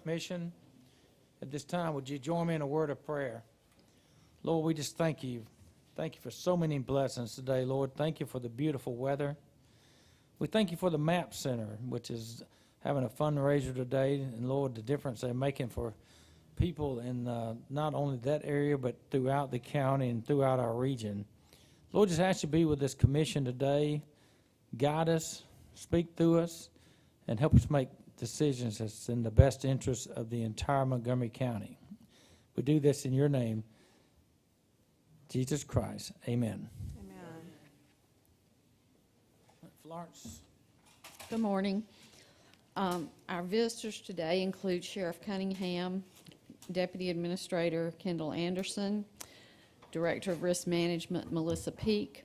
Commission. At this time, would you join me in a word of prayer? Lord, we just thank you. Thank you for so many blessings today, Lord. Thank you for the beautiful weather. We thank you for the MAP Center, which is having a fundraiser today, and Lord, the difference they're making for people in not only that area, but throughout the county and throughout our region. Lord, just ask you to be with this commission today, guide us, speak through us, and help us make decisions that's in the best interest of the entire Montgomery County. We do this in your name, Jesus Christ. Amen. Amen. Florence. Good morning. Our visitors today include Sheriff Cunningham, Deputy Administrator Kendall Anderson, Director of Risk Management Melissa Peak,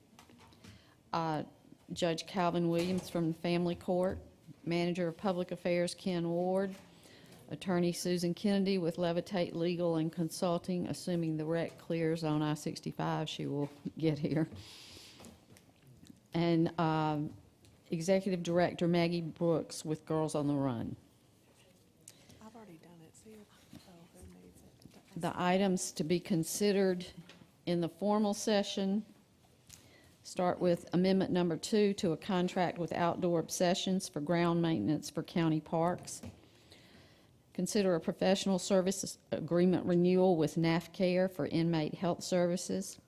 Judge Calvin Williams from the Family Court, Manager of Public Affairs Ken Ward, Attorney Susan Kennedy with Levitate Legal and Consulting. Assuming the wreck clears on I-65, she will get here. And Executive Director Maggie Brooks with Girls on the Run. I've already done it. See if, oh, who needs it? The items to be considered in the formal session start with Amendment Number 2 to a contract with Outdoor Obsessions for ground maintenance for county parks. Consider a professional services agreement renewal with NAFCARE for inmate health services.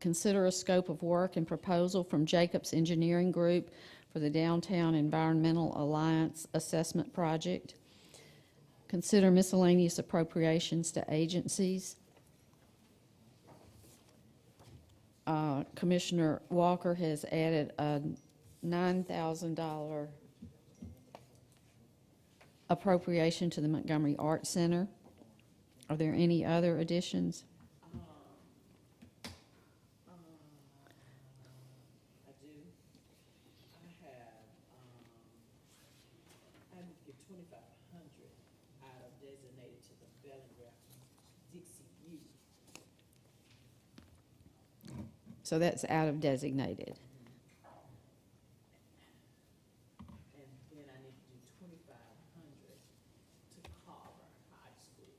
Consider a scope of work and proposal from Jacobs Engineering Group for the Downtown Environmental Alliance Assessment Project. Consider miscellaneous appropriations to agencies. Commissioner Walker has added a $9,000 appropriation to the Montgomery Art Center. Are there any other additions? I do. I would give $2,500 out of designated to the Bellingham Dixie U. So that's out of designated. And then I need to do $2,500 to Carver High School.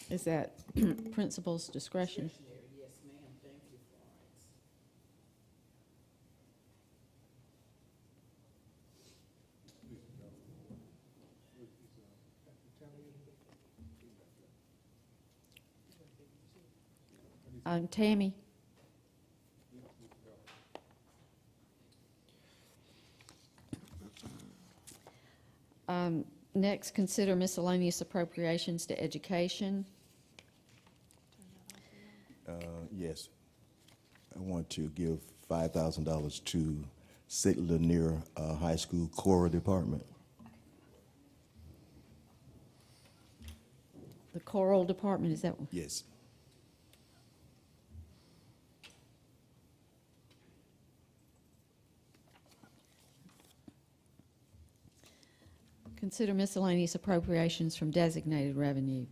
Is that principal's discretion? Discretionary, yes, ma'am. Thank you, Florence. Tammy? Next, consider miscellaneous appropriations to education. Yes. I want to give $5,000 to St. Lanier High School Choral Department. The choral department, is that one? Yes. Consider miscellaneous appropriations from designated revenue.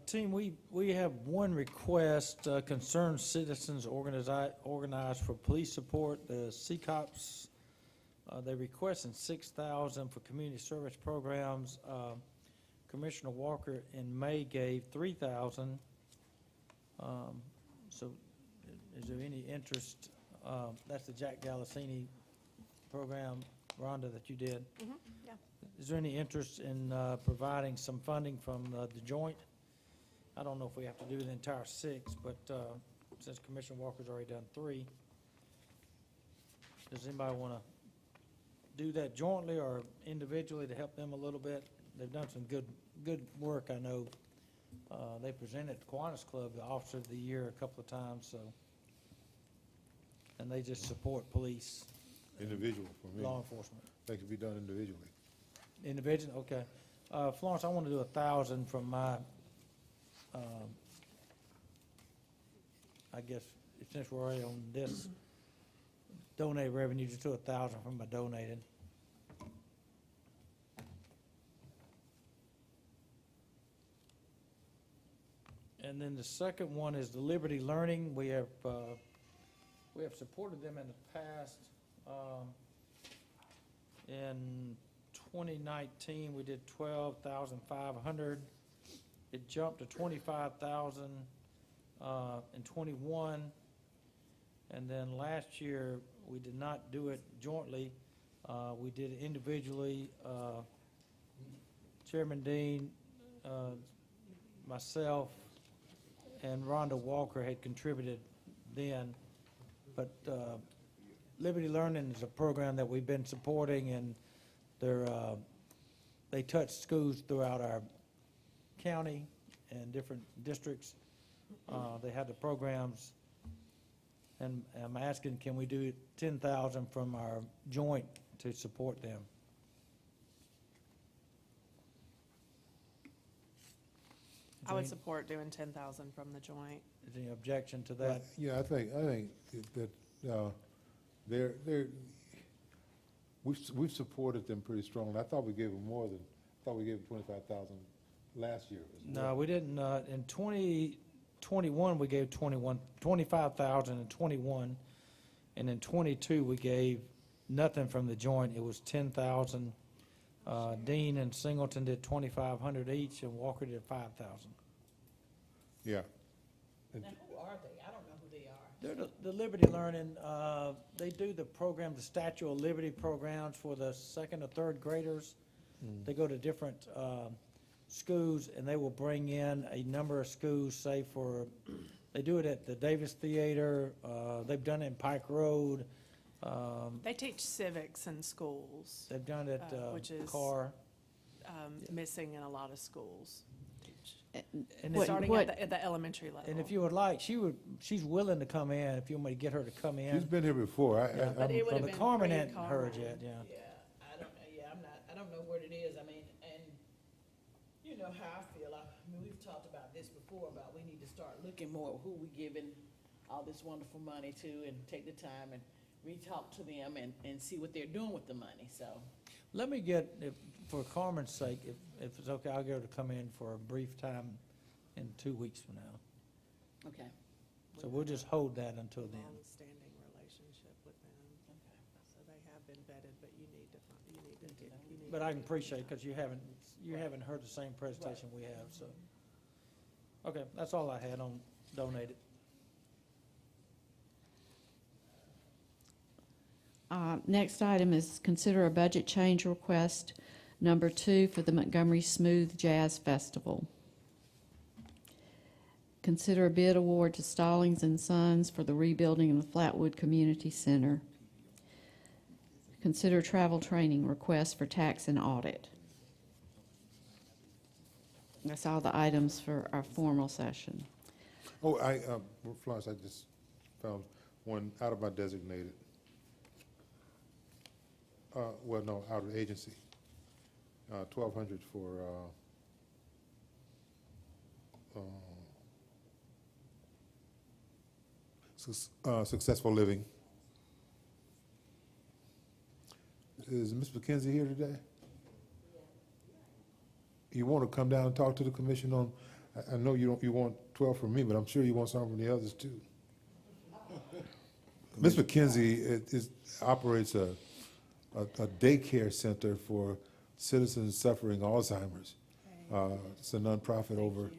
Team, we have one request, Concerned Citizens organized for police support, the CCOPS. They're requesting $6,000 for community service programs. Commissioner Walker in May gave $3,000. So is there any interest? That's the Jack Galasini program, Rhonda, that you did. Mm-hmm, yeah. Is there any interest in providing some funding from the joint? I don't know if we have to do the entire 6, but since Commissioner Walker's already done 3, does anybody want to do that jointly or individually to help them a little bit? They've done some good work, I know. They presented at the Kiwanis Club, the Officer of the Year, a couple of times, so. And they just support police. Individual for me. Law enforcement. They could be done individually. Individual, okay. Florence, I want to do 1,000 from my, I guess, since we're already on this, donate revenue, just do 1,000 from my donated. And And then the second one is the Liberty Learning. We have supported them in the past. In 2019, we did 12,500. It jumped to 25,000 in 21. And then last year, we did not do it jointly. We did it individually. Chairman Dean, myself, and Rhonda Walker had contributed then. But Liberty Learning is a program that we've been supporting, and they touch schools throughout our county and different districts. They have the programs, and I'm asking, can we do 10,000 from our joint to support them? I would support doing 10,000 from the joint. Is there any objection to that? Yeah, I think that, we've supported them pretty strongly. I thought we gave them more than, I thought we gave them 25,000 last year as well. No, we didn't. In 2021, we gave 25,000 in 21, and in 22, we gave nothing from the joint. It was 10,000. Dean and Singleton did 2,500 each, and Walker did 5,000. Yeah. Now, who are they? I don't know who they are. They're the Liberty Learning. They do the program, the Statue of Liberty programs for the second or third graders. They go to different schools, and they will bring in a number of schools, say they do it at the Davis Theater. They've done it in Pike Road. They teach civics in schools, They've done it which is- Carr. missing in a lot of schools. And if- Starting at the elementary level. And if you would like, she's willing to come in, if you want me to get her to come in. She's been here before. Yeah. But it would have But been Carmen pre- hadn't heard yet, yeah. I don't know what it is, I mean, and you know how I feel, I mean, we've talked about this before, about we need to start looking more at who we giving all this wonderful money to, and take the time and re-talk to them and see what they're doing with the money, so. Let me get, for Carmen's sake, if it's okay, I'll get her to come in for a brief time in 2 weeks from now. Okay. So we'll just hold that until then. Long-standing relationship with them, so they have been vetted, but you need to. But I can appreciate, because you haven't heard the same presentation we have, so. Okay, that's all I had on donated. Next item is consider a budget change request number 2 for the Montgomery Smooth Jazz Festival. Consider a bid award to Stallings and Sons for the rebuilding of the Flatwood Community Center. Consider travel training request for tax and audit. That's all the items for our formal session. Oh, Florence, I just found one out of my designated. Well, no, out of the agency. 1,200 for, successful living. Is Ms. McKenzie here today? You want to come down and talk to the commission on, I know you want 12 from me, but I'm sure you want some from the others too. Ms. McKenzie operates a daycare center for citizens suffering Alzheimer's. It's a nonprofit over.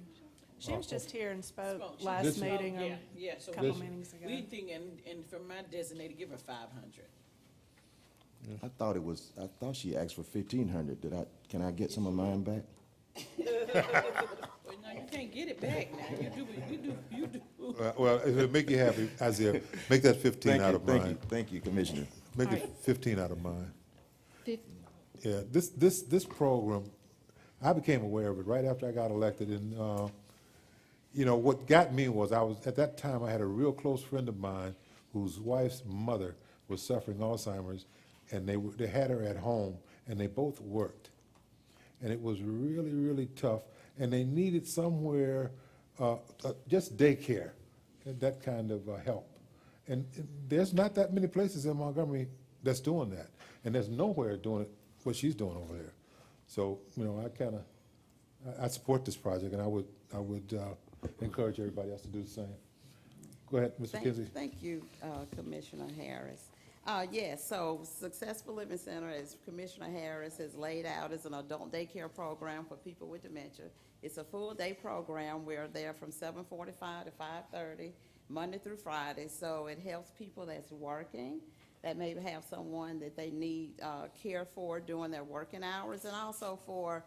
She was just here and spoke Spoke. last This- meeting, So a couple This- meetings ago. we think, and for my designated, give her 500. I thought she asked for 1,500. Can I get some of mine back? Well, no, you can't get it back now, you do. Well, if it make you happy, Isaiah, make that 15 out of mine. Thank you, Commissioner. Make All it right. 15 out of mine. Fif- Yeah, this program, I became aware of it right after I got elected, and, you know, what got me was at that time, I had a real close friend of mine whose wife's mother was suffering Alzheimer's, and they had her at home, and they both worked. And it was really, really tough, and they needed somewhere, just daycare, and that kind of help. And there's not that many places in Montgomery that's doing that, and there's nowhere doing it, what she's doing over there. So, you know, I support this project, and I would encourage everybody else to do the same. Go ahead, Ms. McKenzie. Thank you, Commissioner Harris. Yes, so Successful Living Center, as Commissioner Harris has laid out, is an adult daycare program for people with dementia. It's a full-day program. We're there from 7:45 to 5:30, Monday through Friday. So it helps people that's working, that maybe have someone that they need care for during their working hours, and also for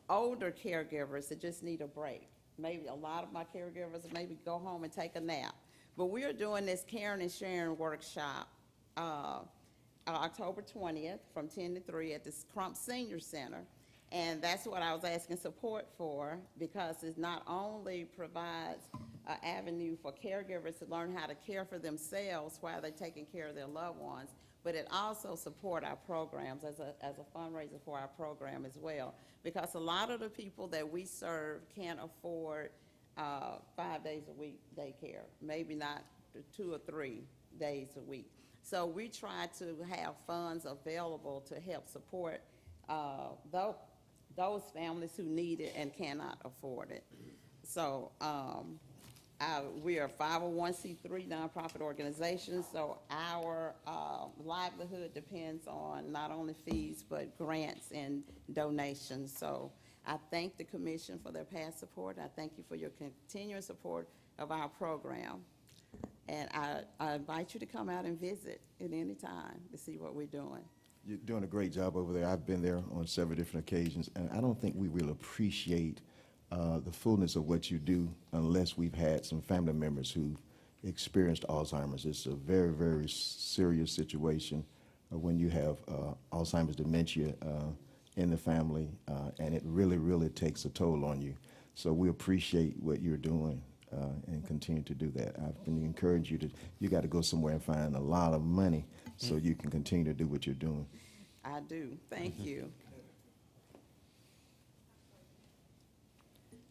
older caregivers that just need a break. Maybe a lot of my caregivers maybe go home and take a nap. But we are doing this Caring and Sharing workshop October 20th from 10 to 3 at the Crump Senior Center. And that's what I was asking support for, because it not only provides an avenue for caregivers to learn how to care for themselves while they're taking care of their loved ones, but it also support our programs as a fundraiser for our program as well. Because a lot of the people that we serve can't afford 5 days a week daycare, maybe not 2 or 3 days a week. So we try to have funds available to help support those families who need it and cannot afford it. So we are a 501c3 nonprofit organization, so our livelihood depends on not only fees but grants and donations. So I thank the commission for their past support. I thank you for your continuing support of our program. And I invite you to come out and visit at any time to see what we're doing. You're doing a great job over there. I've been there on several different occasions, and I don't think we will appreciate the fullness of what you do unless we've had some family members who experienced Alzheimer's. It's a very, very serious situation when you have Alzheimer's dementia in the family, and it really, really takes a toll on you. So we appreciate what you're doing and continue to do that. I've been encouraging you to, you got to go somewhere and find a lot of money so you can continue to do what you're doing. I do. Thank you.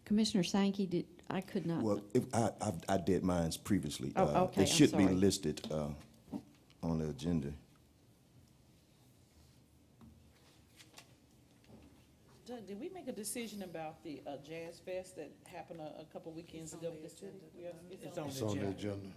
Commissioner Sankey, I could not. Well, if I did mine previously. Oh, okay, It should be I'm sorry. listed on the agenda. Doug, did we make a decision about the Jazz Fest that happened a couple weekends ago with the city? It's on It's the on the agenda. agenda.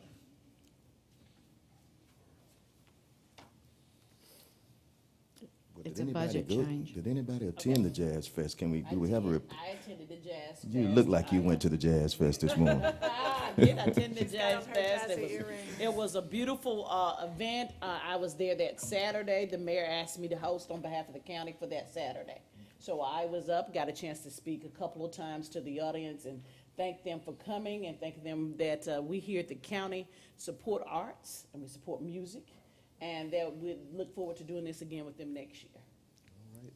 Well, It's did a anybody budget go- change. Did anybody attend the Jazz Fest? Can we, do we have a, I attended the Jazz Fest. you look like you went to the Jazz Fest this morning. I did attend the Jazz her Fest. jazzy earrings. It was a beautiful event. I was there that Saturday. The mayor asked me to host on behalf of the county for that Saturday. So I was up, got a chance to speak a couple of times to the audience and thank them for coming and thank them that we here at the county support arts and we support music. And that we look forward to doing this again with them next year. All right,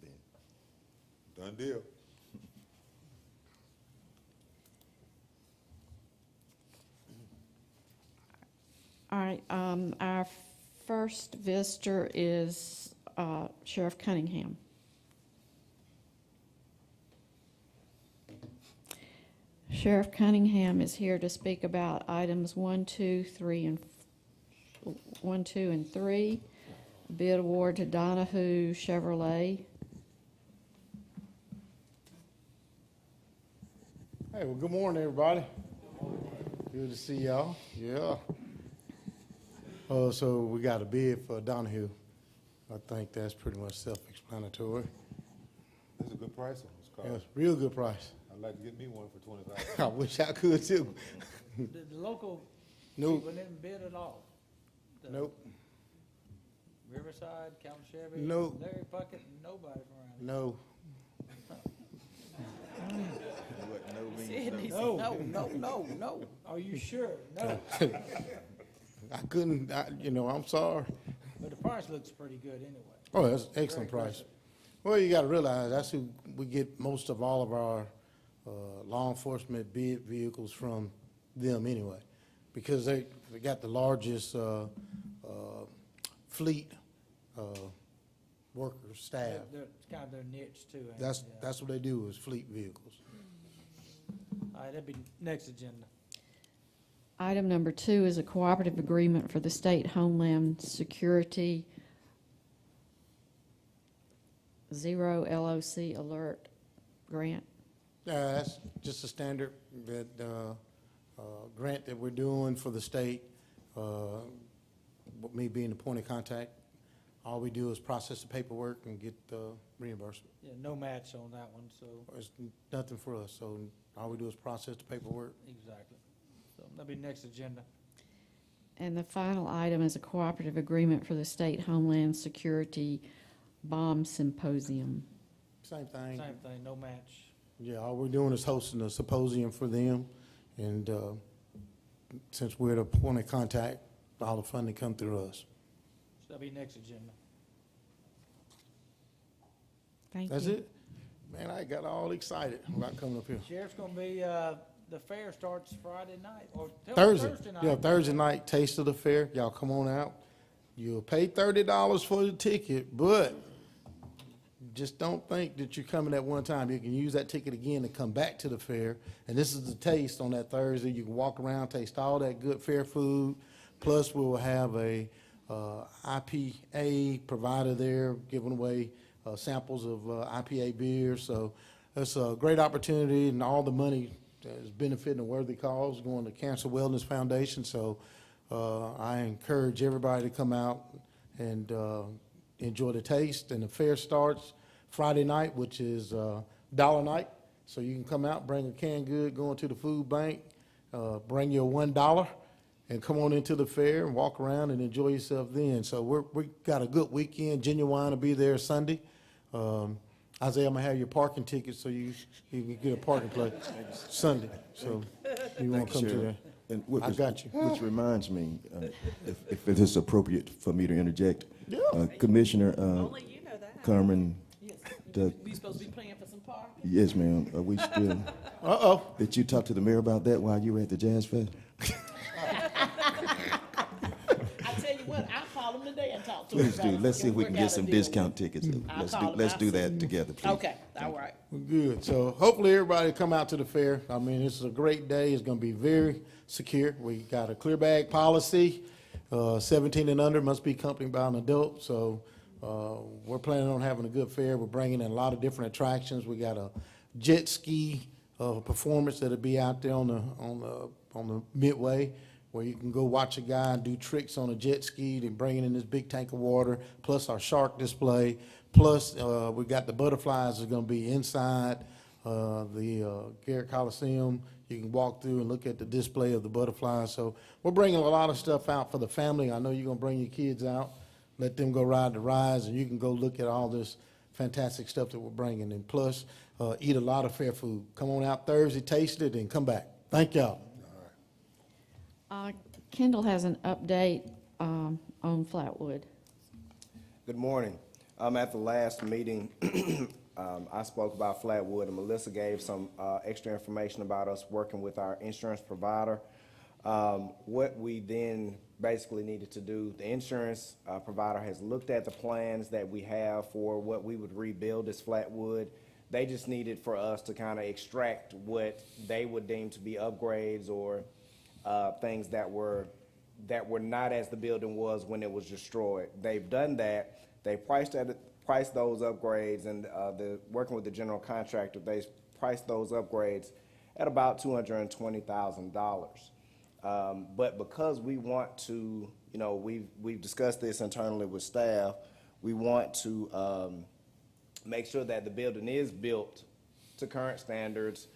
then. Done deal. All right, our first visitor is Sheriff Cunningham. Sheriff Cunningham is here to speak about items 1, 2, 3, and 3. Bid award to Donohoo Chevrolet. Hey, well, good morning, everybody. Good to see y'all. Yeah. So we got a bid for Donohoo. I think that's pretty much self-explanatory. That's a good price on this car. Yeah, real good price. I'd like to get me one for $25. I wish I could too. The local Nope, people didn't bid at all. The nope, Riverside, Calvin Chevy, Nope. Larry Puckett, nobody from around here. no. No. Are you sure? No. I couldn't, I'm sorry. But the price looks pretty good anyway. Oh, that's an excellent Very good. price. Well, you gotta realize, that's who we get most of all of our law enforcement bid vehicles from them anyway. Because they got the largest fleet workers, staff. It's kind of their niche too. ain't it? Yeah. That's what they do, is fleet vehicles. All right, that'd be next agenda. Item number 2 is a cooperative agreement for the state Homeland Security Zero LOC ALERRT grant. That's just a standard that, grant that we're doing for the state. With me being the point of contact, all we do is process the paperwork and get reimbursement. Yeah, no match on that one, so, It's nothing for us, so all we do is process the paperwork. exactly. So that'll be next agenda. And the final item is a cooperative agreement for the State Homeland Security Bomb Symposium. Same thing. Same thing, no match. Yeah, all we're doing is hosting a symposium for them, and since we're the point of contact, all the funding come through us. So that'll be next agenda. Thank you. That's it? Man, I got all excited about coming up here. Sheriff's gonna be, the fair starts Friday night, or Thursday. night. Yeah, Thursday night, Taste of the Fair. Y'all come on out. You'll pay $30 for the ticket, but just don't think that you're coming at one time. You can use that ticket again to come back to the fair. And this is the taste on that Thursday. You can walk around, taste all that good fair food. Plus, we will have a IPA provider there giving away samples of IPA beer. So it's a great opportunity, and all the money is benefiting a worthy cause, going to Cancer Wellness Foundation. So I encourage everybody to come out and enjoy the taste. And the fair starts Friday night, which is dollar night. So you can come out, bring a canned good, go into the food bank, bring your $1, and come on into the fair and walk around and enjoy yourself then. So we got a good weekend. Genuine will be there Sunday. Isaiah, I'm gonna have your parking tickets so you can get a parking place Sunday. So you want to come to Sheriff. that? And I got you. Which reminds me, if it is appropriate for me to interject, Yeah. Commissioner Only you know that. Carmen, Yes, the- we supposed to be playing for some park? yes, ma'am, are we still, Uh-oh. did you talk to the mayor about that while you were at the Jazz Fest? I tell you what, I'll call him today and talk to him. Please do, about it. let's see if we Work can out get a some deal. discount tickets. I'll call him. Let's I'll do see. that together, please. Okay, all right. Good. So hopefully everybody come out to the fair. I mean, this is a great day. It's going to be very secure. We got a clear bag policy. 17 and under must be accompanied by an adult. So we're planning on having a good fair. We're bringing in a lot of different attractions. We got a jet ski performance that'll be out there on the midway, where you can go watch a guy do tricks on a jet ski and bringing in this big tank of water, plus our shark display. Plus, we got the butterflies are gonna be inside the Garrett Coliseum. You can walk through and look at the display of the butterflies. So we're bringing a lot of stuff out for the family. I know you're gonna bring your kids out, let them go ride the rides, and you can go look at all this fantastic stuff that we're bringing. And plus, eat a lot of fair food. Come on out Thursday, taste it, and come back. Thank y'all. Kendall has an update on Flatwood. Good morning. At the last meeting, I spoke about Flatwood, and Melissa gave some extra information about us working with our insurance provider. What we then basically needed to do, the insurance provider has looked at the plans that we have for what we would rebuild as Flatwood. They just needed for us to kind of extract what they would deem to be upgrades or things that were not as the building was when it was destroyed. They've done that. They priced those upgrades, and working with the general contractor, they priced those upgrades at about $220,000. But because we want to, we've discussed this internally with staff, we want to make sure that the building is built to current standards,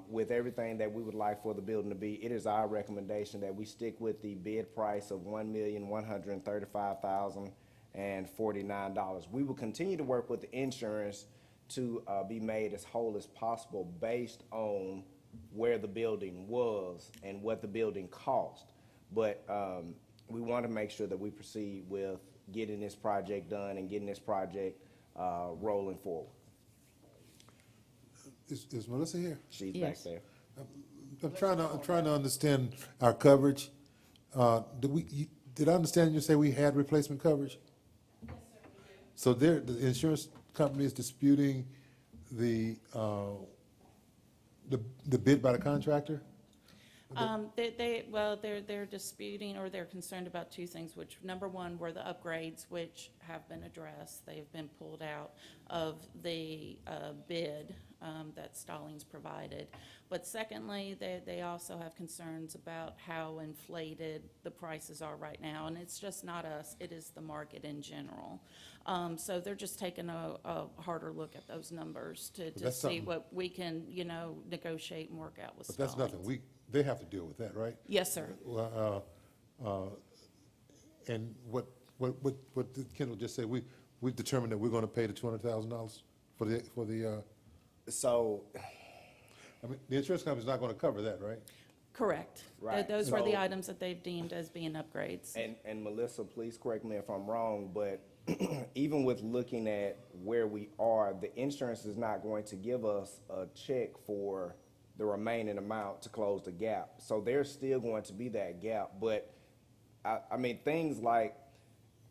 with everything that we would like for the building to be. It is our recommendation that we stick with the bid price of $1,135,049. We will continue to work with the insurance to be made as whole as possible based on where the building was and what the building cost. But we want to make sure that we proceed with getting this project done and getting this project rolling forward. Is Melissa here? She's back Yes. there. I'm trying to understand our coverage. Did I understand you say we had replacement coverage? Yes, sir, we do. So the insurance company is disputing the bid by the contractor? They're disputing, or they're concerned about two things, which, number one, were the upgrades, which have been addressed. They've been pulled out of the bid that Stallings provided. But secondly, they also have concerns about how inflated the prices are right now, and it's just not us, it is the market in general. So they're just taking a harder look at those numbers to that's see something- what we can, negotiate and work out with But that's Stallings. nothing, they have to deal with that, right? Yes, sir. And what did Kendall just say? We've determined that we're gonna pay the $200,000 for the, So, I mean, the insurance company's not gonna cover that, right? Correct. Right. Those were the So- items that they've deemed as being upgrades. and Melissa, please correct me if I'm wrong, but even with looking at where we are, the insurance is not going to give us a check for the remaining amount to close the gap. So there's still going to be that gap, but I mean, things like,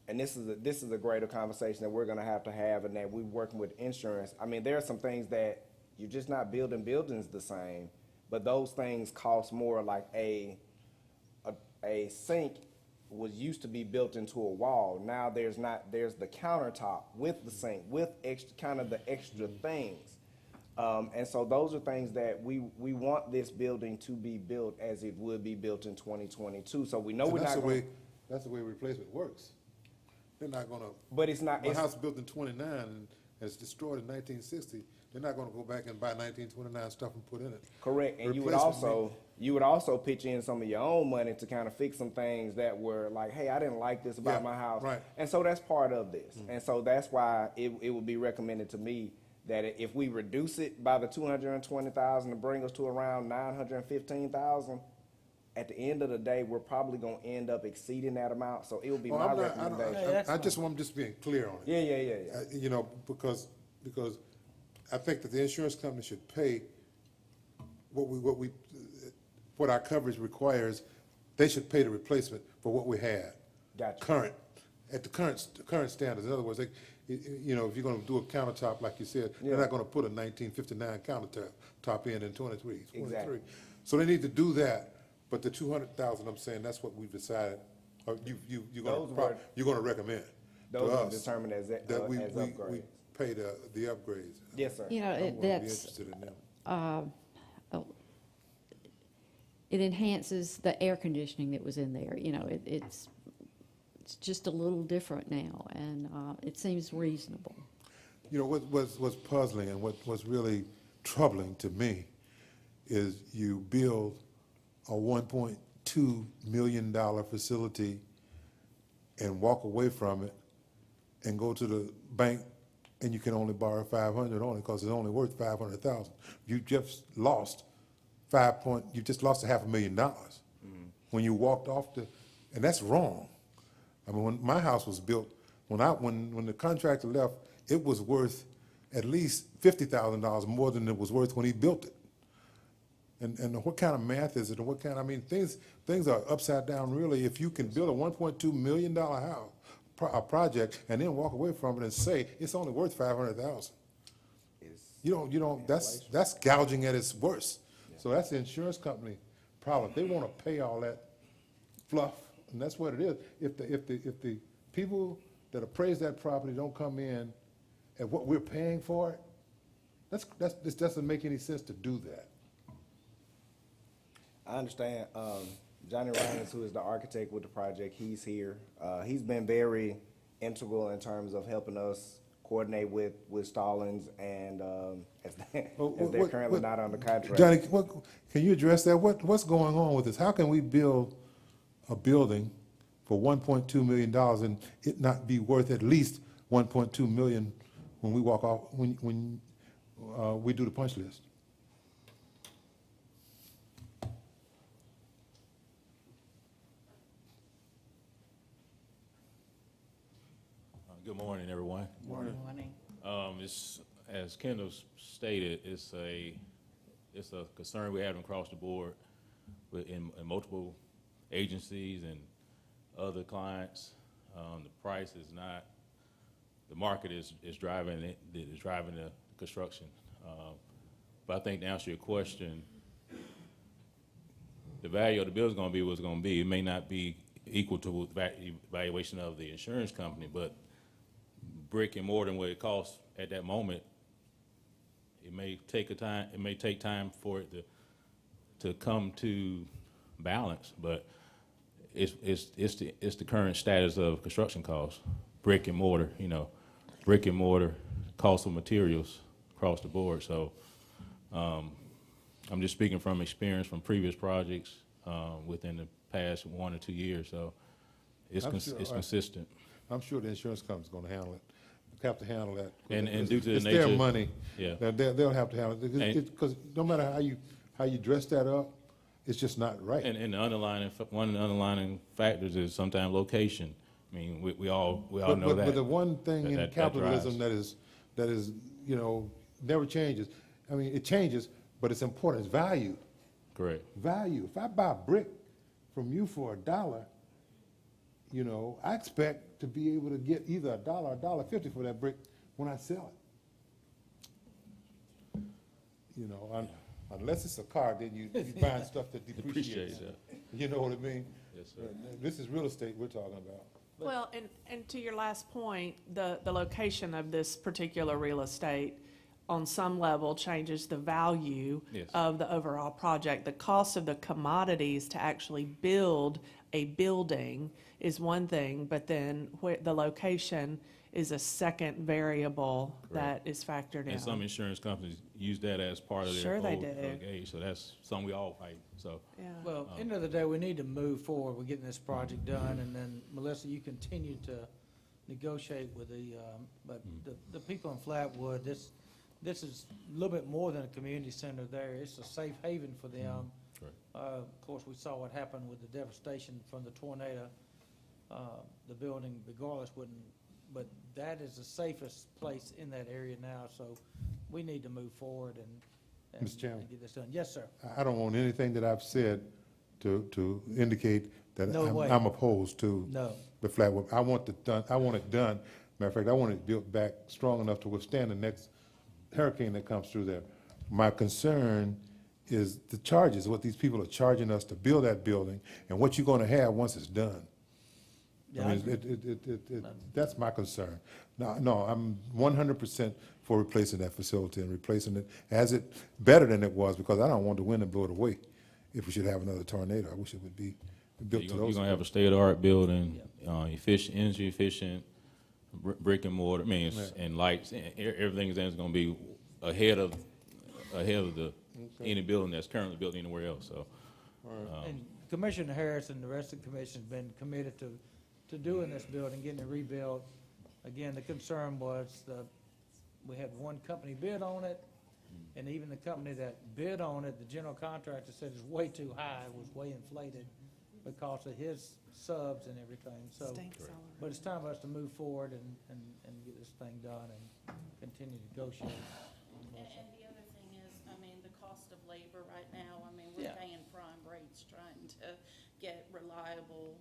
and this is a greater conversation that we're gonna have to have, and that we're working with insurance. I mean, there are some things that you're just not building buildings the same, but those things cost more. Like a sink was used to be built into a wall. Now there's the countertop with the sink, with the extra things. And so those are things that we want this building to be built as it would be built in 2022. So we know And we're not going. that's the way replacement works. They're not gonna, But it's not. my It's, house was built in 29 and it's destroyed in 1960, they're not gonna go back and buy 1929 stuff and put in it. correct, and Replacement you would also pitch in some of your own money to kind of fix some things that were like, hey, I didn't like this about Yeah, my house, right. And so that's part of this, and so that's why it would be recommended to me that if we reduce it by the 220,000 to bring us to around 915,000, at the end of the day, we're probably gonna end up exceeding that amount. So it would be Well, my I'm not- recommendation. I'm just being clear on it. Yeah. You know, because I think that the insurance company should pay what our coverage requires. They should pay the replacement for what we had. Gotcha. At the current standards. In other words, if you're gonna do a countertop, like you said, they're Yeah. not gonna put a 1959 countertop in 23. Exactly. So they need to do that, but the 200,000, I'm saying, that's what we've decided, or you're gonna recommend to Those are us. determined as That we upgrades. pay the upgrades. Yes, sir. You know, I'm gonna be that's, interested in them. it enhances the air conditioning that was in there. It's just a little different now, and it seems reasonable. You know, what's puzzling and what's really troubling to me is you build a $1.2 million facility and walk away from it and go to the bank and you can only borrow $500 only because it's only worth $500,000. You just lost $500,000 when you walked off and that's wrong. I mean, when my house was built, when the contractor left, it was worth at least $50,000 more than it was worth when he built it. And what kind of math is it? And things are upside down really. If you can build a $1.2 million house, a project, and then walk away from it and say it's only worth $500,000. That's gouging at its worst. So that's the insurance company problem. They want to pay all that fluff, and that's what it is. If the people that appraise that property don't come in at what we're paying for it, this doesn't make any sense to do that. I understand. Johnny Ryan's, who is the architect with the project, he's here. He's been very integral in terms of helping us coordinate with Stallings and as they're currently not under contract. Johnny, can you address that? What's going on with this? How can we build a building for $1.2 million and it not be worth at least $1.2 million when we walk off, when we do the punch list? Good morning, everyone. Morning. As Kendall stated, it's a concern we're having across the board in multiple agencies and other clients. The price is not, the market is driving it, is driving the construction. But I think to answer your question, the value of the bill is gonna be what's gonna be. It may not be equal to the valuation of the insurance company, but brick and mortar and what it costs at that moment, it may take time for it to come to balance, but it's the current status of construction costs, brick and mortar, cost of materials across the board. So I'm just speaking from experience from previous projects within the past 1 or 2 years. So it's consistent. I'm sure the insurance company's gonna handle it, have to handle that. And due to the It's nature. their money. Yeah. They'll have to handle it, because no matter how you dress that up, it's just not right. And one of the underlying factors is sometimes location. I mean, we all know that. But the one thing in that capitalism drives. that is, never changes. I mean, it changes, but it's important, it's value. Correct. Value. If I buy a brick from you for $1, I expect to be able to get either $1 or $1.50 for that brick when I sell it. Unless it's a car, then you buying stuff that depreciates. Appreciate You know what I mean? Yes, sir. This is real estate we're talking about. Well, and to your last point, the location of this particular real estate on some level changes the value Yes. of the overall project. The cost of the commodities to actually build a building is one thing, but then the location is a second variable that is factored in. And some insurance companies use that as part of their Sure they whole do. gauge, so that's something we all fight, so. Yeah. Well, end of the day, we need to move forward with getting this project done, and then, Melissa, you continue to negotiate with but the people in Flatwood, this is a little bit more than a community center there. It's a safe haven for them. Correct. Of course, we saw what happened with the devastation from the tornado. The building regardless wouldn't, but that is the safest place in that area now, so we need to move forward and Mr. Chairman. and get this done. Yes, sir. I don't want anything that I've said to indicate that No way. I'm opposed to No. the Flatwood. I want it done. Matter of fact, I want it built back strong enough to withstand the next hurricane that comes through there. My concern is the charges, what these people are charging us to build that building, and what you're gonna have once it's done. Yeah, I I mean, that's my concern. No, I'm 100% for replacing that facility and replacing it better than it was, because I don't want the wind to blow it away if we should have another tornado. I wish it would be built to You're those. gonna have a state-of-the-art building, energy efficient, brick and mortar, and lights, everything is gonna be ahead of any building that's currently built anywhere else, so. And Commissioner Harris and the rest of the commission's been committed to doing this building, getting it rebuilt. Again, the concern was we had one company bid on it, and even the company that bid on it, the general contractor said it's way too high, it was way inflated because of his subs and everything, so. Stinks all around. But it's time for us to move forward and get this thing done and continue to negotiate. And the other thing is, the cost of labor right now, we're Yeah. paying prime rates trying to get reliable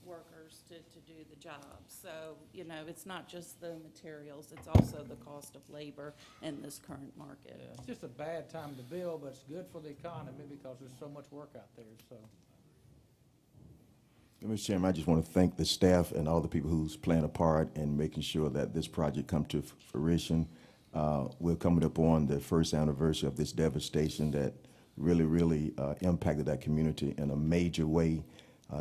workers to do the job. So, it's not just the materials, it's also the cost of labor in this current market. Yeah, it's just a bad time to build, but it's good for the economy because there's so much work out there, so. Mr. Chairman, I just want to thank the staff and all the people who's playing a part in making sure that this project come to fruition. We're coming up on the first anniversary of this devastation that really impacted that community in a major way.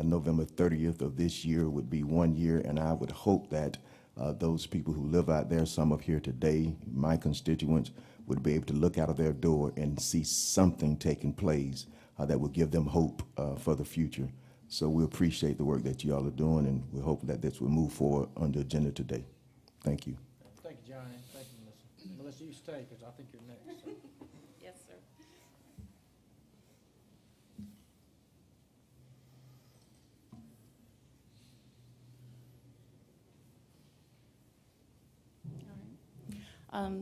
November 30th of this year would be 1 year, and I would hope that those people who live out there, some of here today, my constituents, would be able to look out of their door and see something taking place that will give them hope for the future. So we appreciate the work that you all are doing, and we hope that this will move forward on the agenda today. Thank you. Thank you, Johnny. Thank you, Melissa. Melissa, you stay, because I think you're next. So. Yes, sir.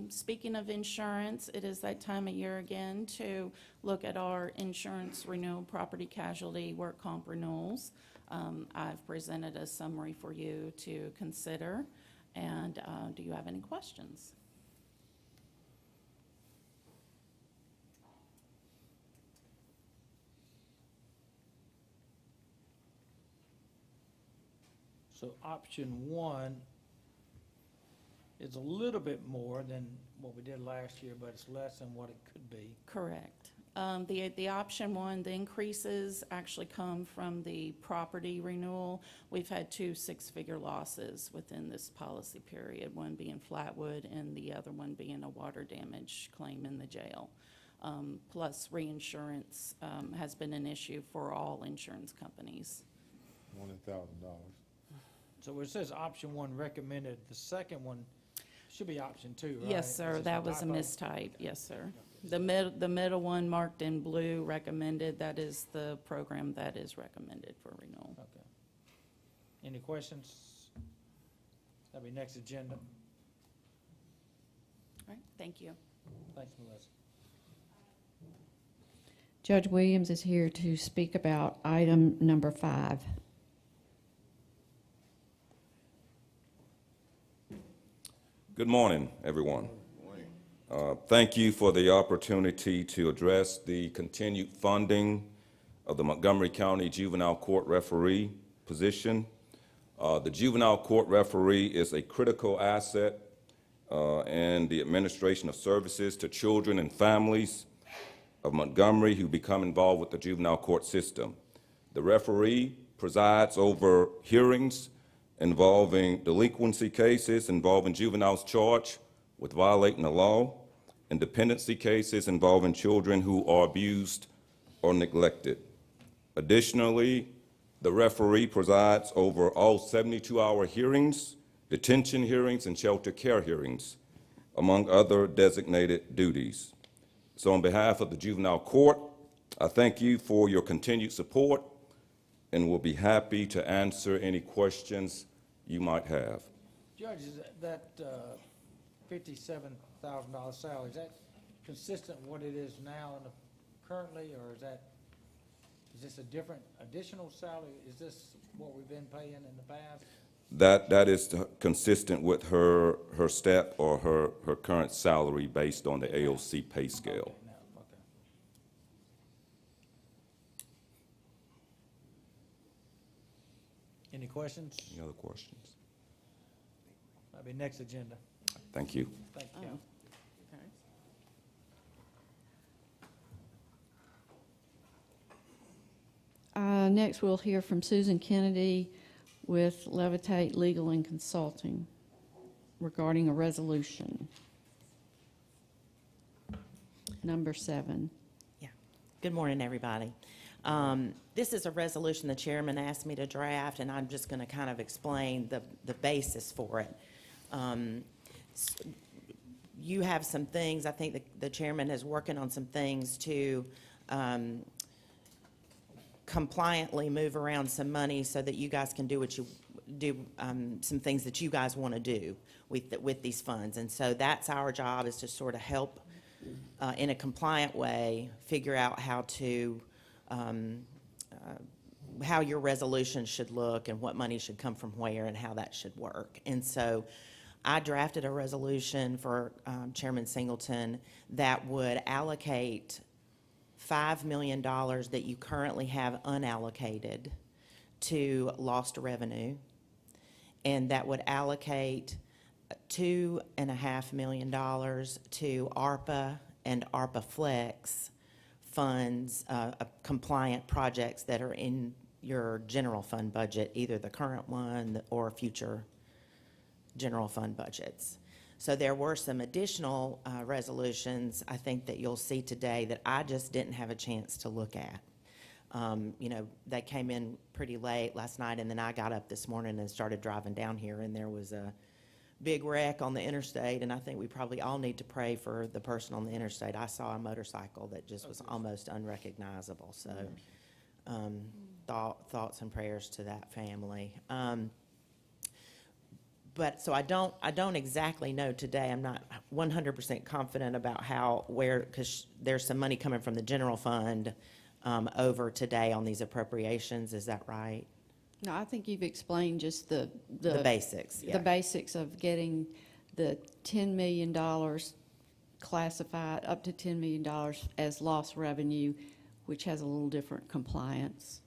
Speaking of insurance, it is that time of year again to look at our insurance renewal, property casualty, work comp renewals. I've presented a summary for you to consider, and do you have any questions? So option one is a little bit more than what we did last year, but it's less than what it could be. Correct. The option one, the increases actually come from the property renewal. We've had 2 six-figure losses within this policy period, one being Flatwood and the other one being a water damage claim in the jail. Plus reinsurance has been an issue for all insurance companies. More than $1,000. So where it says option one recommended, the second one should be option two, right? Yes, sir, Is this that was a typo? mistype, yes, sir. The middle one marked in blue recommended, that is the program that is recommended for renewal. Okay. Any questions? That'll be next agenda. All right, thank you. Thanks, Melissa. Judge Williams is here to speak about item number 5. Good morning, everyone. Thank you for the opportunity to address the continued funding of the Montgomery County Juvenile Court Referee position. The Juvenile Court Referee is a critical asset in the administration of services to children and families of Montgomery who become involved with the juvenile court system. The referee presides over hearings involving delinquency cases involving juveniles charged with violating the law, and dependency cases involving children who are abused or neglected. Additionally, the referee presides over all 72-hour hearings, detention hearings, and shelter care hearings, among other designated duties. So on behalf of the Juvenile Court, I thank you for your continued support and will be happy to answer any questions you might have. Judge, is that $57,000 salary, is that consistent with what it is now in the, currently, or is this a different additional salary? Is this what we've been paying in the past? That is consistent with her step or her current salary based on the AOC pay scale. Okay, now, okay. Any questions? Any other questions? That'll be next agenda. Thank you. Thank you. Oh. Next, we'll hear from Susan Kennedy with Levitate Legal and Consulting regarding a resolution. Number 7. Yeah. Good morning, everybody. This is a resolution the chairman asked me to draft, and I'm just going to kind of explain the basis for it. You have some things, I think the chairman is working on some things to compliantly move around some money so that you guys can do what you do, some things that you guys want to do with these funds. And so that's our job, is to sort of help in a compliant way figure out how to how your resolution should look and what money should come from where and how that should work. And so I drafted a resolution for Chairman Singleton that would allocate $5 million that you currently have unallocated to lost revenue, and that would allocate $2.5 million to ARPA and ARPA Flex funds, compliant projects that are in your general fund budget, either the current one or future general fund budgets. So there were some additional resolutions, I think, that you'll see today that I just didn't have a chance to look at. You know, they came in pretty late last night, and then I got up this morning and started driving down here, and there was a big wreck on the interstate, and I think we probably all need to pray for the person on the interstate. I saw a motorcycle that just was almost unrecognizable, so thoughts and prayers to that family. But so I don't exactly know today. I'm not 100% confident about because there's some money coming from the general fund over today on these appropriations. Is that right? No, I think you've explained just the basics, yeah. The basics of getting the $10 million classified, up to $10 million as lost revenue, which has a little different compliance.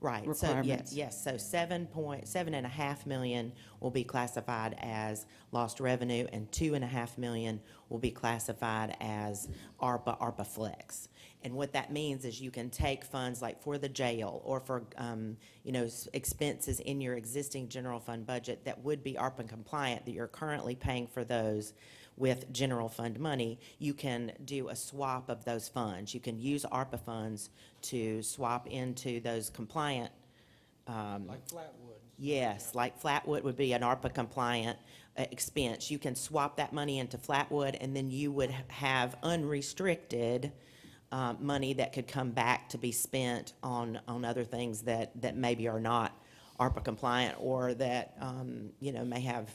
Right, so, yes, requirements. yes, so 7.5 million will be classified as lost revenue, and 2.5 million will be classified as ARPA Flex. And what that means is you can take funds like for the jail, or for, expenses in your existing general fund budget that would be ARPA compliant, that you're currently paying for those with general fund money. You can do a swap of those funds. You can use ARPA funds to swap into those compliant. Like Flatwood. Yes, like Flatwood would be an ARPA compliant expense. You can swap that money into Flatwood, and then you would have unrestricted money that could come back to be spent on other things that maybe are not ARPA compliant, or that, may have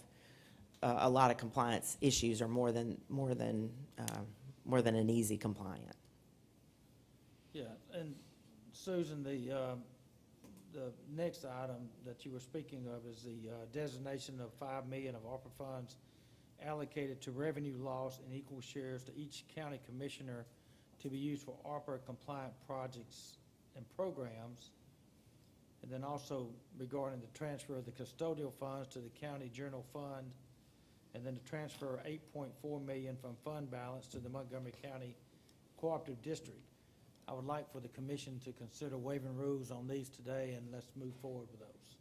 a lot of compliance issues, or more than an easy compliant. Yeah, and Susan, the next item that you were speaking of is the designation of $5 million of ARPA funds allocated to revenue loss and equal shares to each county commissioner to be used for ARPA compliant projects and programs. And then also regarding the transfer of the custodial funds to the county general fund, and then to transfer $8.4 million from fund balance to the Montgomery County Cooperative District. I would like for the commission to consider waiving rules on these today, and let's move forward with those.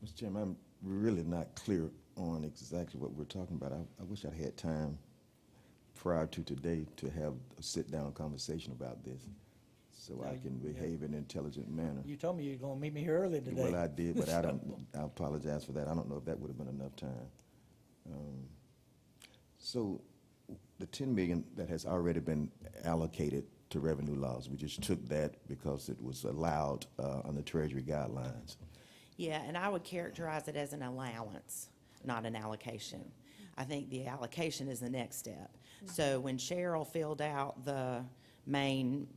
Mr. Chairman, I'm really not clear on exactly what we're talking about. I wish I'd had time prior to today to have a sit-down conversation about this, so I can behave in an intelligent manner. You told me you were gonna meet me here early today. Well, I did, but I apologize for that. I don't know if that would have been enough time. So the 10 million that has already been allocated to revenue loss, we just took that because it was allowed under Treasury guidelines. Yeah, and I would characterize it as an allowance, not an allocation. I think the allocation is the next step. So when Cheryl filled out the main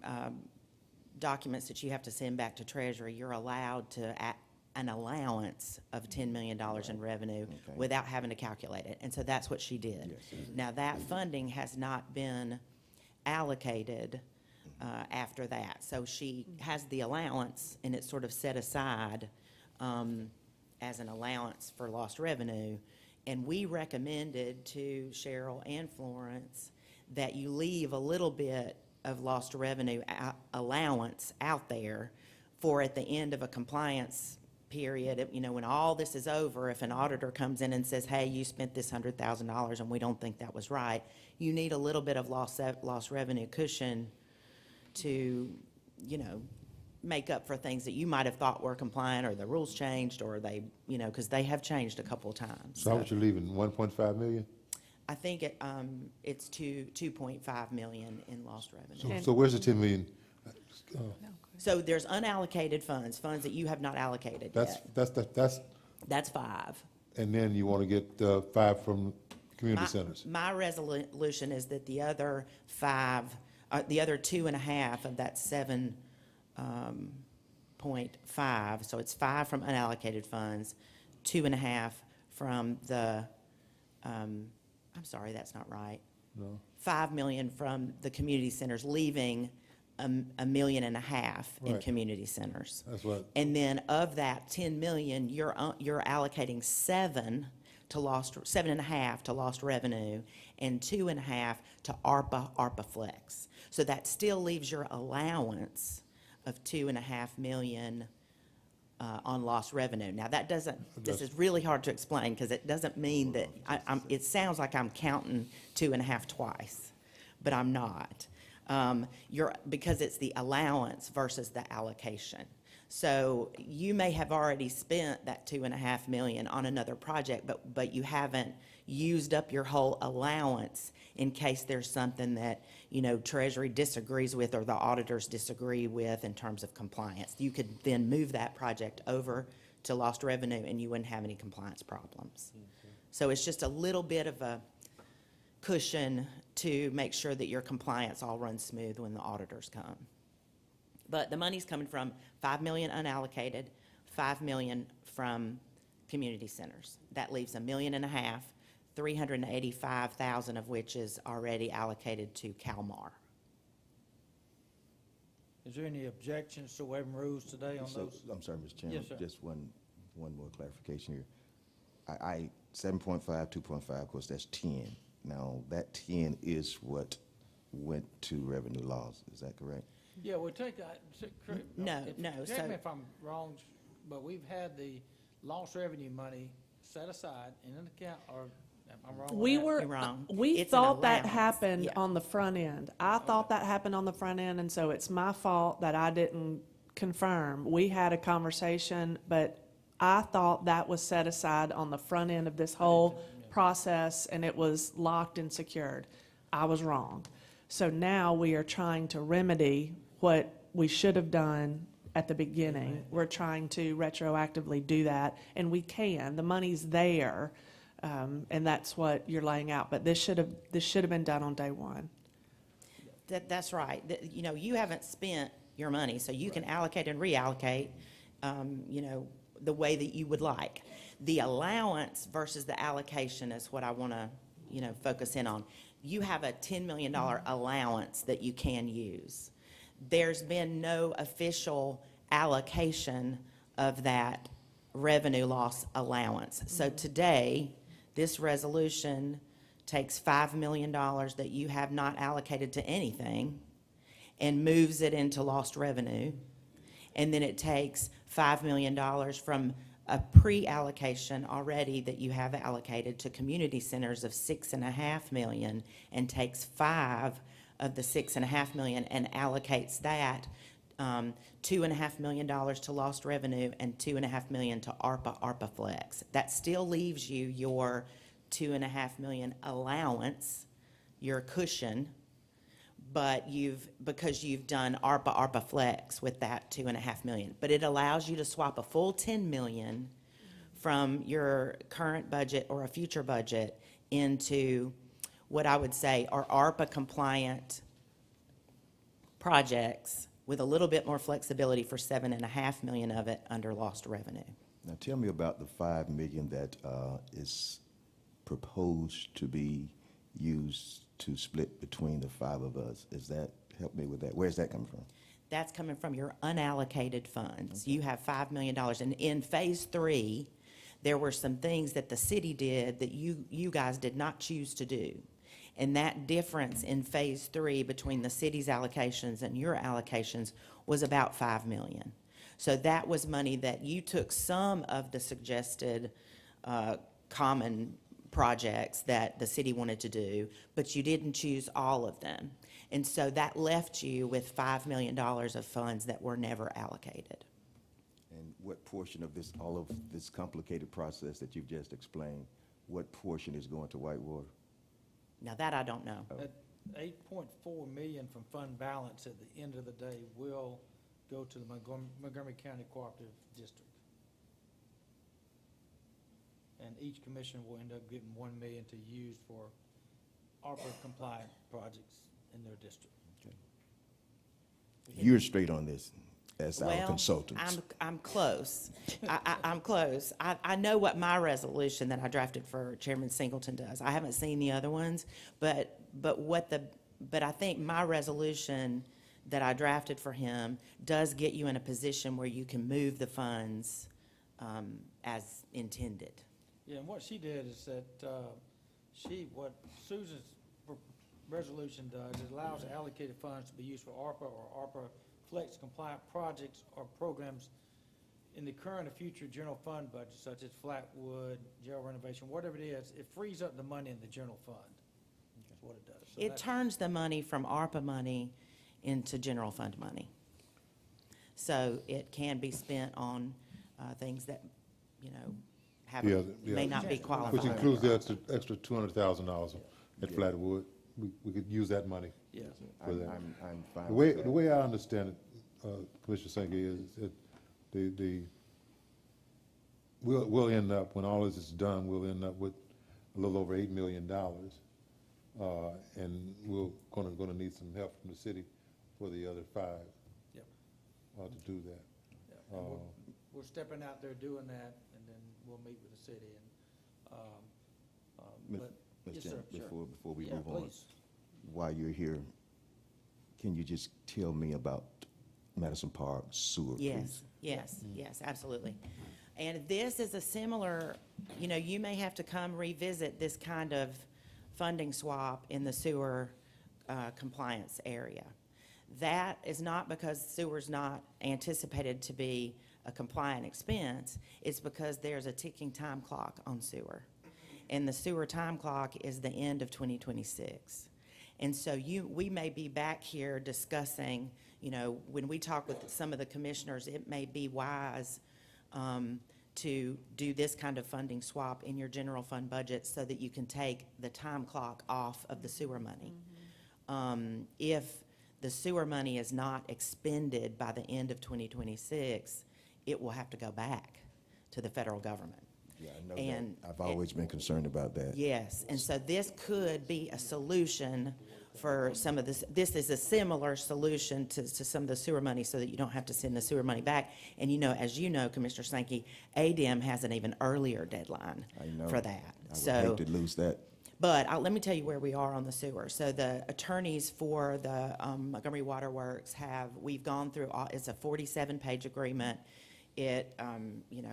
documents that you have to send back to Treasury, you're allowed to an allowance of $10 million in revenue without having to calculate it. And so that's what she did. Yes. Now, that funding has not been allocated after that. So she has the allowance, and it's sort of set aside as an allowance for lost revenue. And we recommended to Cheryl and Florence that you leave a little bit of lost revenue allowance out there for at the end of a compliance period, when all this is over, if an auditor comes in and says, hey, you spent this $100,000 and we don't think that was right, you need a little bit of lost revenue cushion to, make up for things that you might have thought were compliant, or the rules changed, or they, because they have changed a couple of times. So how much you leaving, 1.5 million? I think it's 2.5 million in lost revenue. So where's the 10 million? So there's unallocated funds that you have not allocated yet. That's, 5. and then you want to get 5 from community centers. My resolution is that the other 5, the other 2.5 of that 7.5, so it's 5 from unallocated funds, 2.5 from the, I'm sorry, that's not right. No. 5 million from the community centers, leaving $1.5 million in Right. community centers. That's what, And then of that 10 million, you're allocating 7.5 to lost revenue, and 2.5 to ARPA Flex. So that still leaves your allowance of 2.5 million on lost revenue. Now, that doesn't, this is really hard to explain, because it doesn't mean that, it sounds like I'm counting 2.5 twice, but I'm not. Because it's the allowance versus the allocation. So you may have already spent that 2.5 million on another project, but you haven't used up your whole allowance in case there's something that, Treasury disagrees with, or the auditors disagree with in terms of compliance. You could then move that project over to lost revenue, and you wouldn't have any compliance problems. So it's just a little bit of a cushion to make sure that your compliance all runs smooth when the auditors come. But the money's coming from 5 million unallocated, 5 million from community centers. That leaves $1.5 million, 385,000 of which is already allocated to CalMAR. Is there any objections to waiving rules today on So, those? I'm sorry, Mr. Chairman. Yes, sir. Just one more clarification here. 7.5, 2.5, of course, that's 10. Now, that 10 is what went to revenue loss, is that correct? Yeah, we'll take, No, no, correct so- me if I'm wrong, but we've had the lost revenue money set aside in an account, or am I wrong on We that? were, You're wrong. we It's an thought that allowance, happened yeah. on the front end. I thought that happened on the front end, and so it's my fault that I didn't confirm. We had a conversation, but I thought that was set aside on the front end of this whole process, and it was locked and secured. I was wrong. So now we are trying to remedy what we should have done at the beginning. We're trying to retroactively do that, and we can. The money's there, and that's what you're laying out. But this should have been done on day one. That's right. You know, you haven't spent your money, so you can allocate and reallocate, you know, the way that you would like. The allowance versus the allocation is what I want to, you know, focus in on. You have a $10 million allowance that you can use. There's been no official allocation of that revenue loss allowance. So today, this resolution takes $5 million that you have not allocated to anything and moves it into lost revenue. And then it takes $5 million from a pre-allocation already that you have allocated to community centers of $6.5 million and takes 5 of the $6.5 million and allocates that $2.5 million to lost revenue and $2.5 million to ARPA Flex. That still leaves you your $2.5 million allowance, your cushion, but because you've done ARPA Flex with that $2.5 million. But it allows you to swap a full $10 million from your current budget or a future budget into what I would say are ARPA compliant projects with a little bit more flexibility for $7.5 million of it under lost revenue. Now, tell me about the 5 million that is proposed to be used to split between the 5 of us. Help me with that. Where's that coming from? That's coming from your unallocated funds. You have $5 million. And in phase 3, there were some things that the city did that you guys did not choose to do. And that difference in phase 3 between the city's allocations and your allocations was about $5 million. So that was money that you took some of the suggested common projects that the city wanted to do, but you didn't choose all of them. And so that left you with $5 million of funds that were never allocated. And what portion of this, all of this complicated process that you've just explained, what portion is going to Whitewater? Now that I don't know. That 8.4 million from fund balance at the end of the day will go to the Montgomery County Cooperative District. And each commissioner will end up getting 1 million to use for ARPA compliant projects in their district. You're straight on this as our consultants. Well, I'm close. I'm close. I know what my resolution that I drafted for Chairman Singleton does. I haven't seen the other ones, but I think my resolution that I drafted for him does get you in a position where you can move the funds as intended. Yeah, and what she did is that what Susan's resolution does, it allows allocated funds to be used for ARPA or ARPA Flex compliant projects or programs in the current or future general fund budget, such as Flatwood, jail renovation, whatever it is. It frees up the money in the general fund. That's what it does. So It turns the money from ARPA money into general fund money. So it can be spent on things that, you know, may not be qualified. Which includes the extra $200,000 at Flatwood. We could use that money. Yeah. For that. I'm fine The with that. way I understand it, Commissioner Senke, is that we'll end up, when all this is done, we'll end up with a little over $8 million. And we're gonna need some help from the city for the other 5. Yep. To do that. Yeah, and we're stepping out there doing that, and then we'll meet with the city and, but, yes, sir, sure. Before we Yeah, move on, please. while you're here, can you just tell me about Madison Park sewer piece. Yes, yes, yes, absolutely. And this is a similar, you may have to come revisit this kind of funding swap in the sewer compliance area. That is not because sewer's not anticipated to be a compliant expense, it's because there's a ticking time clock on sewer. And the sewer time clock is the end of 2026. And so we may be back here discussing, when we talk with some of the commissioners, it may be wise to do this kind of funding swap in your general fund budget so that you can take the time clock off of the sewer money. If the sewer money is not expended by the end of 2026, it will have to go back to the federal government. Yeah, I know And that. I've always been concerned about that. Yes, and so this could be a solution for some of this. This is a similar solution to some of the sewer money so that you don't have to send the sewer money back. And as you know, Commissioner Sankey, ADM has an even earlier deadline I know. for that. I So, would hate to lose that. but let me tell you where we are on the sewer. So the attorneys for the Montgomery Water Works we've gone through, it's a 47-page agreement. It,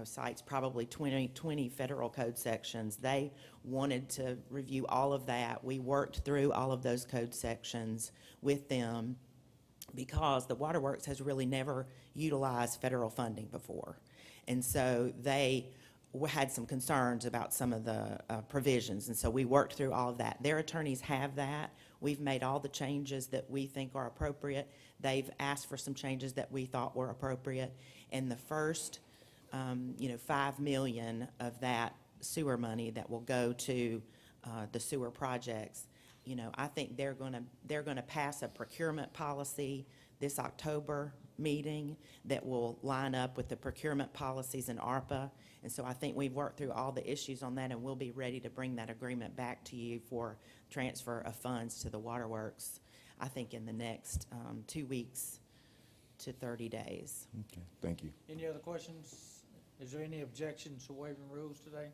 cites probably 20 federal code sections. They wanted to review all of that. We worked through all of those code sections with them because the Waterworks has really never utilized federal funding before. And so they had some concerns about some of the provisions. And so we worked through all of that. Their attorneys have that. We've made all the changes that we think are appropriate. They've asked for some changes that we thought were appropriate. And the first, $5 million of that sewer money that will go to the sewer projects, I think they're gonna pass a procurement policy this October meeting that will line up with the procurement policies in ARPA. And so I think we've worked through all the issues on that, and we'll be ready to bring that agreement back to you for transfer of funds to the waterworks, I think in the next 2 weeks to 30 days. Okay, thank you. Any other questions? Is there any objections to waiving rules today?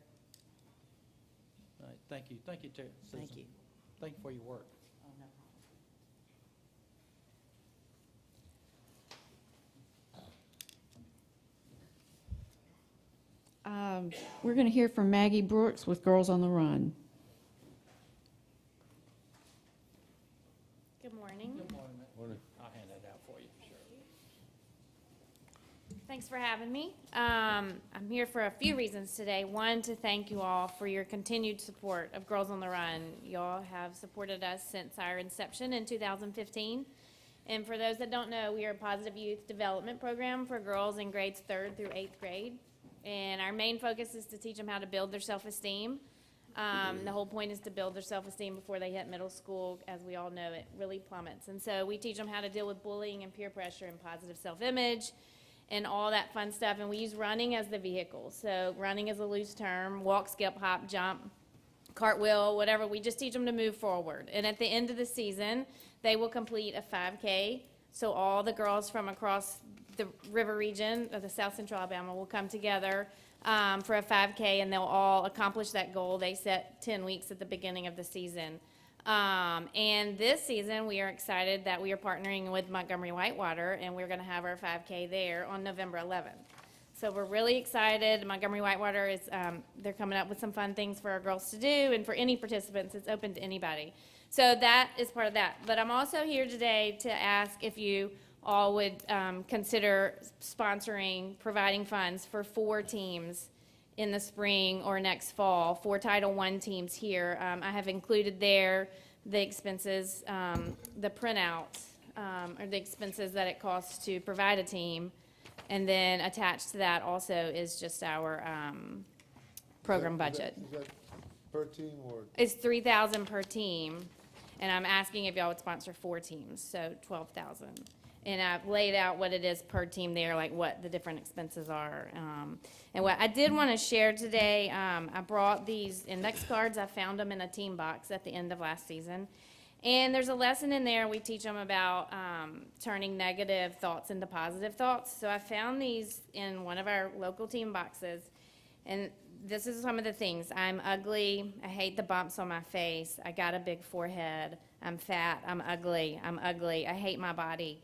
All right, thank you. Thank you, Susan. Thank you. Thank you for your work. We're going to hear from Maggie Brooks with Girls on the Run. Good morning. Good morning, ma'am. I'll hand that out for you. Sure. Thanks for having me. I'm here for a few reasons today. One, to thank you all for your continued support of Girls on the Run. Y'all have supported us since our inception in 2015. And for those that don't know, we are a positive youth development program for girls in grades 3rd through 8th grade. And our main focus is to teach them how to build their self-esteem. The whole point is to build their self-esteem before they hit middle school. As we all know, it really plummets. And so we teach them how to deal with bullying and peer pressure and positive self-image and all that fun stuff. And we use running as the vehicle. So running is a loose term: walk, skip, hop, jump, cartwheel, whatever. We just teach them to move forward. And at the end of the season, they will complete a 5K. So all the girls from across the river region of the South Central Alabama will come together for a 5K, and they'll all accomplish that goal. They set 10 weeks at the beginning of the season. And this season, we are excited that we are partnering with Montgomery Whitewater, and we're going to have our 5K there on November 11th. So we're really excited. Montgomery Whitewater is, they're coming up with some fun things for our girls to do, and for any participants, it's open to anybody. So that is part of that. But I'm also here today to ask if you all would consider sponsoring, providing funds for 4 teams in the spring or next fall, 4 Title I teams here. I have included there the expenses, the printouts, or the expenses that it costs to provide a team. And then attached to that also is just our program budget. Is that per team or? It's $3,000 per team, and I'm asking if y'all would sponsor 4 teams, so $12,000. And I've laid out what it is per team there, like what the different expenses are. And what I did want to share today, I brought these index cards. I found them in a team box at the end of last season. And there's a lesson in there. We teach them about turning negative thoughts into positive thoughts. So I found these in one of our local team boxes. And this is some of the things. I'm ugly. I hate the bumps on my face. I got a big forehead. I'm fat. I'm ugly. I hate my body.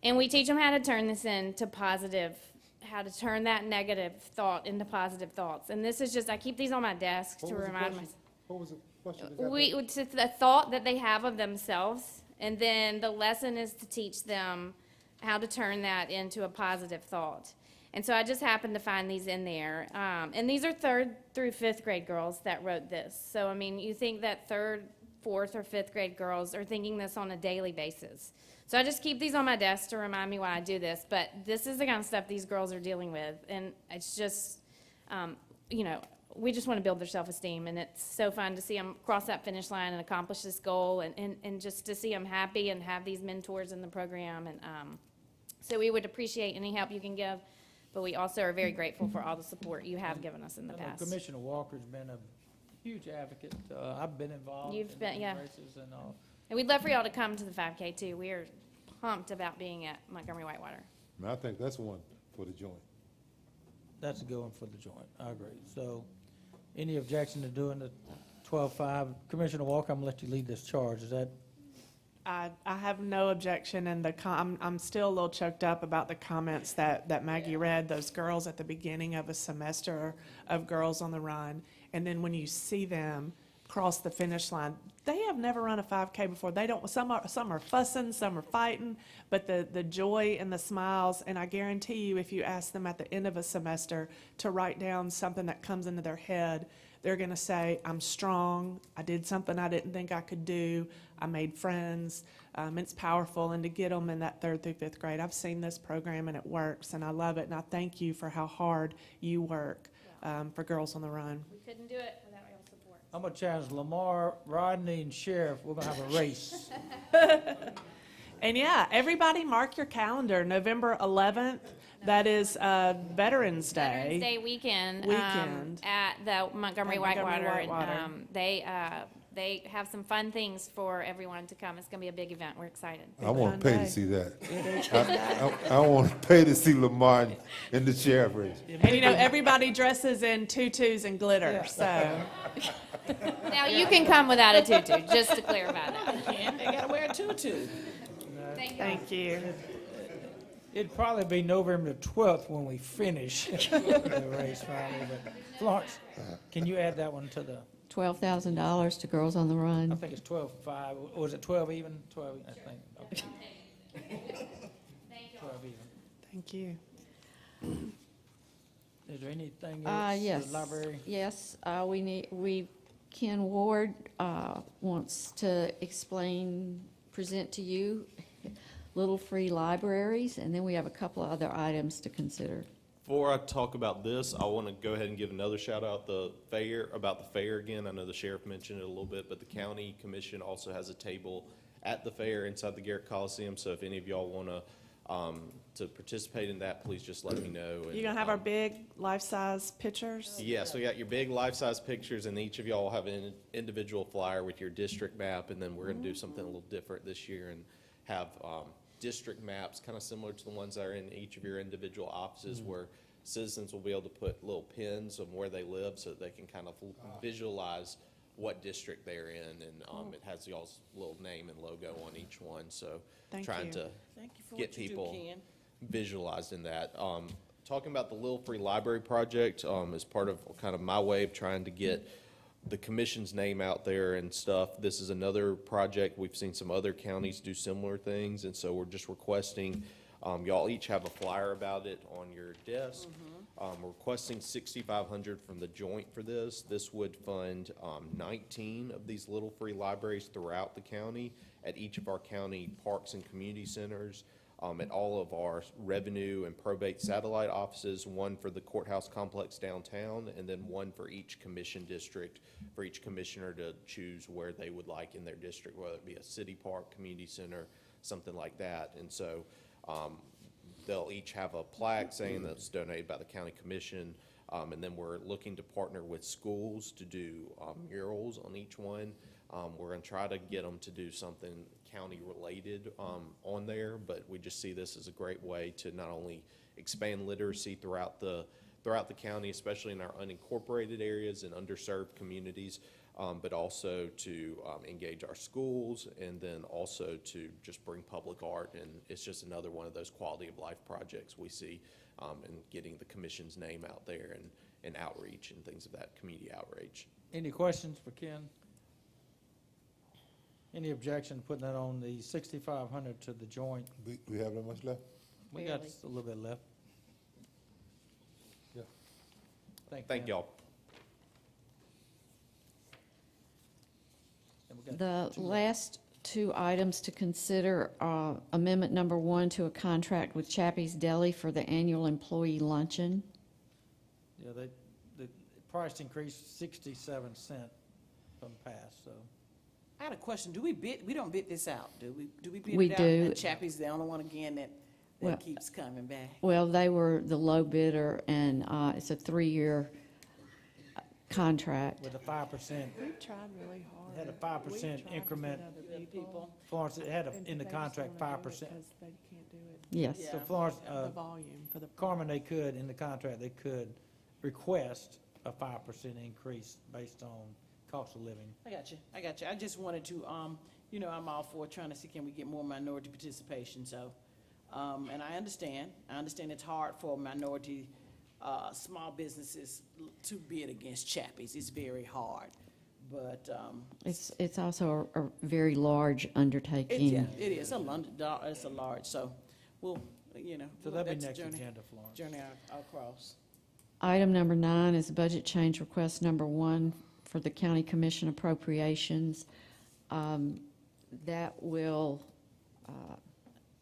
And we teach them how to turn this into positive, how to turn that negative thought into positive thoughts. And this is just, I keep these on my desk to remind myself. What was the question exactly? It's the thought that they have of themselves, and then the lesson is to teach them how to turn that into a positive thought. And so I just happened to find these in there. And these are 3rd through 5th grade girls that wrote this. So, I mean, you think that 3rd, 4th, or 5th grade girls are thinking this on a daily basis. So I just keep these on my desk to remind me why I do this. But this is the kind of stuff these girls are dealing with. And it's just, you know, we just want to build their self-esteem. And it's so fun to see them cross that finish line and accomplish this goal, and just to see them happy and have these mentors in the program. And so we would appreciate any help you can give, but we also are very grateful for all the support you have given us in the I know past. Commissioner Walker's been a huge advocate. I've been involved You've in been- these yeah. races and all. And we'd love for y'all to come to the 5K too. We are pumped about being at Montgomery Whitewater. And I think that's one for the joint. That's a good one for the joint. I agree. So, any objection to doing the 12-5? Commissioner Walker, I'm gonna let you lead this charge. Is that, I have no objection, and I'm still a little choked up about the comments that Maggie read, those girls at the beginning of a semester of Girls on the Run. And then when you see them cross the finish line, they have never run a 5K before. They don't, some are fussing, some are fighting, but the joy and the smiles, and I guarantee you, if you ask them at the end of a semester to write down something that comes into their head, they're gonna say, I'm strong, I did something I didn't think I could do, I made friends. It's powerful, and to get them in that 3rd through 5th grade, I've seen this program and it works, and I love it, and I thank you for how hard you work for Girls on the Run. We couldn't do it without y'all's support. I'm gonna challenge Lamar, Rodney, and Sheriff. We're gonna have a race. And yeah, everybody mark your calendar, November 11th, that is Veterans Day. Veterans Day weekend. Weekend. At the Montgomery At Montgomery Whitewater. Whitewater. And, they have some fun things for everyone to come. It's gonna be a big event. We're excited. I want to pay Monday. to see that. I want to pay to see Lamar in the sheriff race. And you know, everybody dresses in tutus and glitter, so. Now, you can come without a tutu, just to clarify that. And they gotta wear a tutu. Thank you. Thank you. It'd probably be November 12th when we finish the race finally, but Florence, can you add that one to the, $12,000 to Girls on the I Run. think it's 12-5, or was it 12 even? 12, I think, okay. 12 even. Thank you. Is there anything else? Yes. The library? Yes, Ken Ward wants to present to you little free libraries, and then we have a couple of other items to consider. Before I talk about this, I want to go ahead and give another shout out about the fair again. I know the sheriff mentioned it a little bit, but the county commission also has a table at the fair inside the Garrett Coliseum. So if any of y'all want to participate in that, please just let me know. And, You gonna have our big life-size pictures? Yes, we got your big life-size pictures, and each of y'all will have an individual flyer with your district map, and then we're going to do something a little different this year and have district maps, kind of similar to the ones that are in each of your individual offices, where citizens will be able to put little pins of where they live so that they can kind of visualize what district they're in, and it has y'all's little name and logo on each one, so Thank trying you. to Thank you for get what you do, people Ken. visualized in that. Talking about the Little Free Library Project is part of kind of my way of trying to get the commission's name out there and stuff. This is another project. We've seen some other counties do similar things, and so we're just requesting, y'all each have a flyer about it on your desk. We're requesting $6,500 from the joint for this. This would fund 19 of these little free libraries throughout the county at each of our county parks and community centers, at all of our revenue and probate satellite offices, one for the courthouse complex downtown, and then one for each commission district, for each commissioner to choose where they would like in their district, whether it be a city park, community center, something like that. And so they'll each have a plaque saying that it's donated by the county commission, and then we're looking to partner with schools to do murals on each one. We're going to try to get them to do something county-related on there, but we just see this as a great way to not only expand literacy throughout the county, especially in our unincorporated areas and underserved communities, but also to engage our schools, and then also to just bring public art. And it's just another one of those quality of life projects we see in getting the commission's name out there and outreach and things of that, community outreach. Any questions for Ken? Any objection to putting that on the 6,500 to the joint? We have that much left? We got Barely. a little bit left. Yeah. Thank Ken. y'all. And we got The two more. last two items to consider are amendment number 1 to a contract with Chappie's Deli for the annual employee luncheon. Yeah, the price increased 67 cents from past, so. I had a question. Do we bid, we don't bid this out, do we? Do we bid We it out? do. And Chappie's the only one again that Well- keeps coming back. Well, they were the low bidder, and it's a 3-year contract. With a 5%, We tried really hard. had a 5% increment. Florence, it had in the contract 5%. Because they can't do it. Yes. So Yeah. Florence, The volume for the. Carmen, they could, in the contract, they could request a 5% increase based on cost of living. I got you. I just wanted to, you know, I'm all for trying to see, can we get more minority participation, so. And I understand it's hard for minority, small businesses to bid against Chappie's. It's very hard, but, It's also a very large undertaking. it is a London, it's a large, so we'll, you know. So that'd be that's a next journey- agenda, Florence. Journey I'll cross. Item number 9 is budget change request number 1 for the county commission appropriations. That will,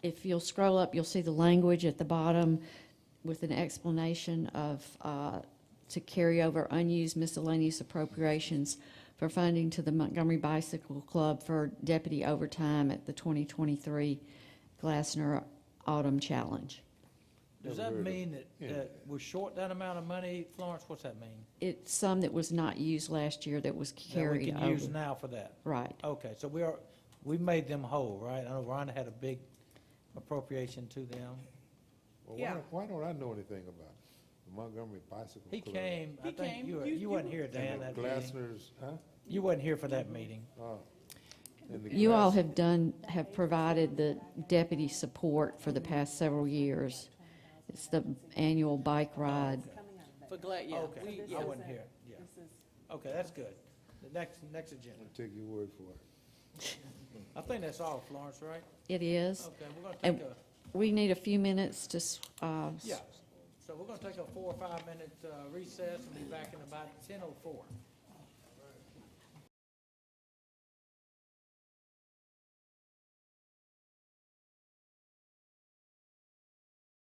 if you'll scroll up, you'll see the language at the bottom with an explanation of, to carry over unused miscellaneous appropriations for funding to the Montgomery Bicycle Club for deputy overtime at the 2023 Glassner Autumn Challenge. Does Never that heard of mean it. that we're short that amount of money, Florence? What's that mean? It's some that was not used last year that was That we carried can use over. now for that? Right. Okay, so we made them whole, right? I know Rhonda had a big appropriation to them. Well, Yeah. why don't I know anything about it? The Montgomery Bicycle He Club? came, I He think came. you You wasn't here, Dan, And that the meeting. Glassner's, huh? You wasn't here for that meeting. And the You all Glass- have provided the deputy support for the past several years. It's the annual bike ride. For glad, yeah. Okay, we- I wasn't here, yeah. Okay, that's good. The next agenda. I'll take your word for it. I think that's all, Florence, right? It is. Okay, we're gonna And take a, we need a few minutes to, yeah, so we're gonna take a 4 or 5 minute recess and be back in about 10:04.